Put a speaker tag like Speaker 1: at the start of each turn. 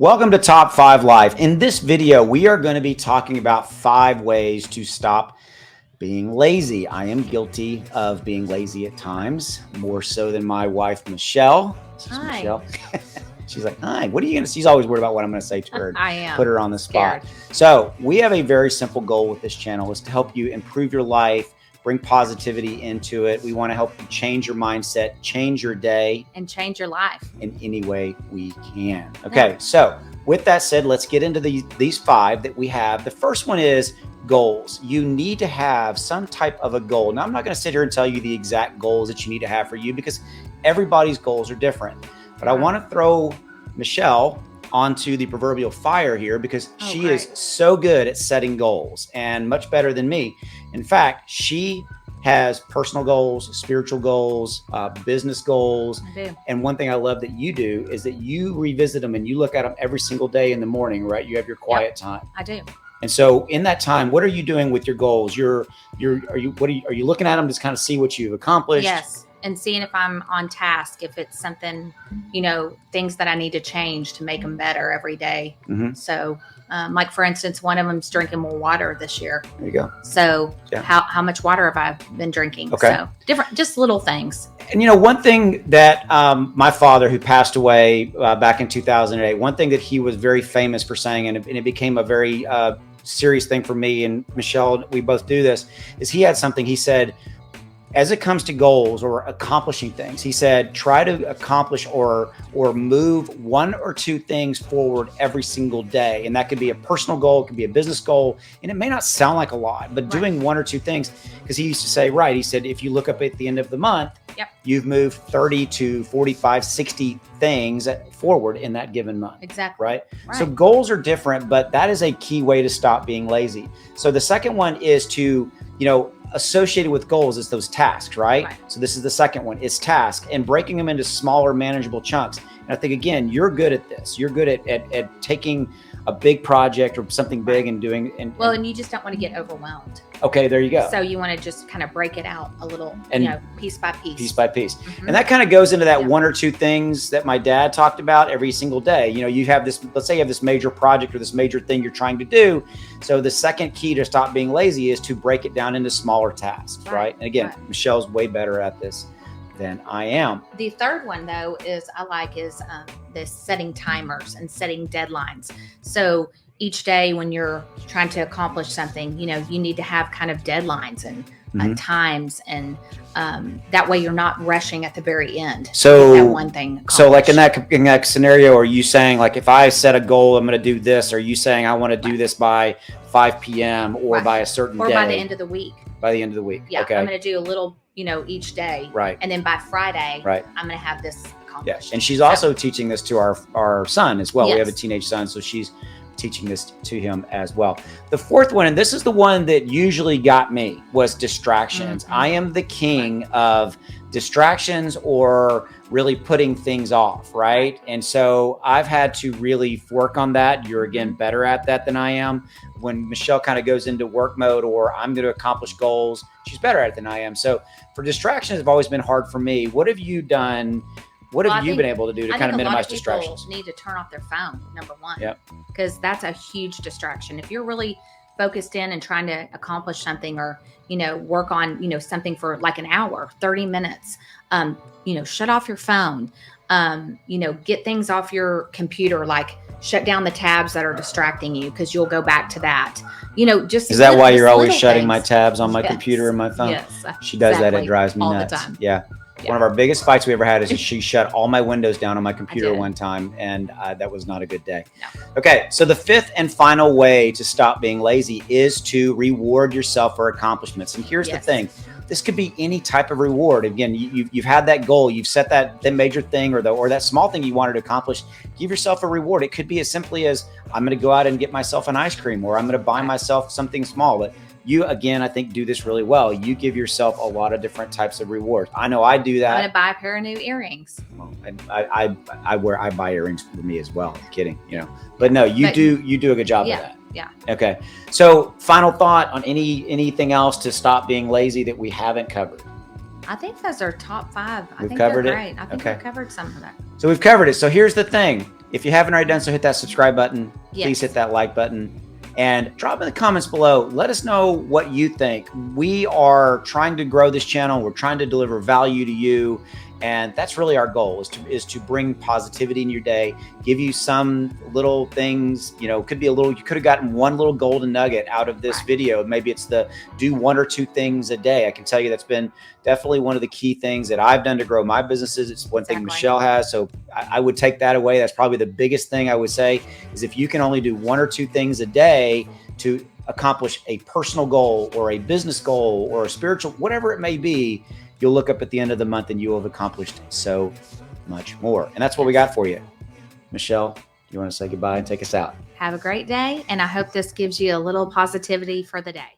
Speaker 1: Welcome to Top 5 Life. In this video, we are going to be talking about 5 ways to stop being lazy. I am guilty of being lazy at times, more so than my wife, Michelle. This is
Speaker 2: Hi.
Speaker 1: Michelle. She's like, hi, what are you going to, she's always worried about what I'm going to say to her.
Speaker 2: I am.
Speaker 1: Put her on the spot.
Speaker 2: Scared.
Speaker 1: So we have a very simple goal with this channel is to help you improve your life, bring positivity into it. We want to help you change your mindset, change your day,
Speaker 2: and change your life
Speaker 1: in any way we can. Okay, so with that said, let's get into these 5 that we have. The first one is goals. You need to have some type of a goal. Now, I'm not going to sit here and tell you the exact goals that you need to have for you because everybody's goals are different. But I want to throw Michelle onto the proverbial fire here because she is so good at setting goals and much better than me. In fact, she has personal goals, spiritual goals, business goals.
Speaker 2: I do.
Speaker 1: And one thing I love that you do is that you revisit them and you look at them every single day in the morning, right? You have your quiet time.
Speaker 2: I do.
Speaker 1: And so in that time, what are you doing with your goals? Are you looking at them to kind of see what you've accomplished?
Speaker 2: Yes. And seeing if I'm on task, if it's something, things that I need to change to make them better every day.
Speaker 1: Mm-hmm.
Speaker 2: So, like for instance, one of them's drinking more water this year.
Speaker 1: There you go.
Speaker 2: So how much water have I been drinking?
Speaker 1: Okay.
Speaker 2: So different, just little things.
Speaker 1: And one thing that my father, who passed away back in 2008, one thing that he was very famous for saying, and it became a very serious thing for me and Michelle, we both do this, is he had something he said, as it comes to goals or accomplishing things, he said, try to accomplish or move 1 or 2 things forward every single day. And that could be a personal goal, it could be a business goal. And it may not sound like a lot, but doing 1 or 2 things, because he used to say, he said, if you look up at the end of the month, you've moved 30 to 45, 60 things forward in that given month.
Speaker 2: Exactly.
Speaker 1: Right? So goals are different, but that is a key way to stop being lazy. So the second one is to, associated with goals is those tasks, right? So this is the second one, is task and breaking them into smaller manageable chunks. And I think, again, you're good at this. You're good at taking a big project or something big and doing.
Speaker 2: And you just don't want to get overwhelmed.
Speaker 1: Okay, there you go.
Speaker 2: So you want to just kind of break it out a little, piece by piece.
Speaker 1: Piece by piece.
Speaker 2: Mm-hmm.
Speaker 1: And that kind of goes into that 1 or 2 things that my dad talked about every single day. You have this, let's say you have this major project or this major thing you're trying to do. So the second key to stop being lazy is to break it down into smaller tasks, right? And again, Michelle's way better at this than I am.
Speaker 2: The third one, though, is this setting timers and setting deadlines. So each day when you're trying to accomplish something, you need to have kind of deadlines and times, and that way you're not rushing at the very end.
Speaker 1: So
Speaker 2: that one thing.
Speaker 1: So like in that scenario, are you saying like if I set a goal, I'm going to do this? Are you saying I want to do this by 5 p.m. or by a certain day?
Speaker 2: Or by the end of the week.
Speaker 1: By the end of the week.
Speaker 2: Yeah.
Speaker 1: Okay.
Speaker 2: I'm going to do a little, each day.
Speaker 1: Right.
Speaker 2: And then by Friday,
Speaker 1: right,
Speaker 2: I'm going to have this accomplished.
Speaker 1: Yes. And she's also teaching this to our son as well.
Speaker 2: Yes.
Speaker 1: We have a teenage son, so she's teaching this to him as well. The fourth one, and this is the one that usually got me, was distractions. Mm-hmm. I am the king of distractions or really putting things off, right? And so I've had to really work on that. You're, again, better at that than I am. When Michelle kind of goes into work mode or I'm going to accomplish goals, she's better at it than I am. So for distractions, have always been hard for me. What have you done? What have you been able to do to kind of minimize distractions?
Speaker 2: Need to turn off their phone, number one.
Speaker 1: Yep.
Speaker 2: Because that's a huge distraction. If you're really focused in and trying to accomplish something or, work on, something for like an hour, 30 minutes, shut off your phone, get things off your computer, like shut down the tabs that are distracting you because you'll go back to that. Just
Speaker 1: is that why you're always shutting my tabs on my computer and my phone?
Speaker 2: Yes.
Speaker 1: She does that. It drives me nuts.
Speaker 2: All the time.
Speaker 1: Yeah. One of our biggest fights we ever had is she shut all my windows down on my computer one time, and that was not a good day.
Speaker 2: No.
Speaker 1: Okay, so the fifth and final way to stop being lazy is to reward yourself for accomplishments. And here's the thing. This could be any type of reward. Again, you've had that goal, you've set that major thing or that small thing you wanted to accomplish. Give yourself a reward. It could be as simply as I'm going to go out and get myself an ice cream, or I'm going to buy myself something small. But you, again, I think do this really well. You give yourself a lot of different types of rewards. I know I do that.
Speaker 2: I'm going to buy a pair of new earrings.
Speaker 1: Well, I buy earrings for me as well. I'm kidding, But no, you do a good job of that.
Speaker 2: Yeah.
Speaker 1: Okay. So final thought on anything else to stop being lazy that we haven't covered?
Speaker 2: I think those are top 5.
Speaker 1: We've covered it?
Speaker 2: Great. I think we've covered some of that.
Speaker 1: So we've covered it. So here's the thing. If you haven't already done so, hit that subscribe button.
Speaker 2: Yes.
Speaker 1: Please hit that like button. And drop in the comments below. Let us know what you think. We are trying to grow this channel. We're trying to deliver value to you. And that's really our goal, is to bring positivity in your day, give you some little things, could be a little, you could have gotten one little golden nugget out of this video. Maybe it's the do 1 or 2 things a day. I can tell you that's been definitely one of the key things that I've done to grow my businesses. It's one thing Michelle has. So I would take that away. That's probably the biggest thing I would say, is if you can only do 1 or 2 things a day to accomplish a personal goal or a business goal or a spiritual, whatever it may be, you'll look up at the end of the month and you will have accomplished so much more. And that's what we got for you. Michelle, you want to say goodbye and take us out?
Speaker 2: Have a great day. And I hope this gives you a little positivity for the day.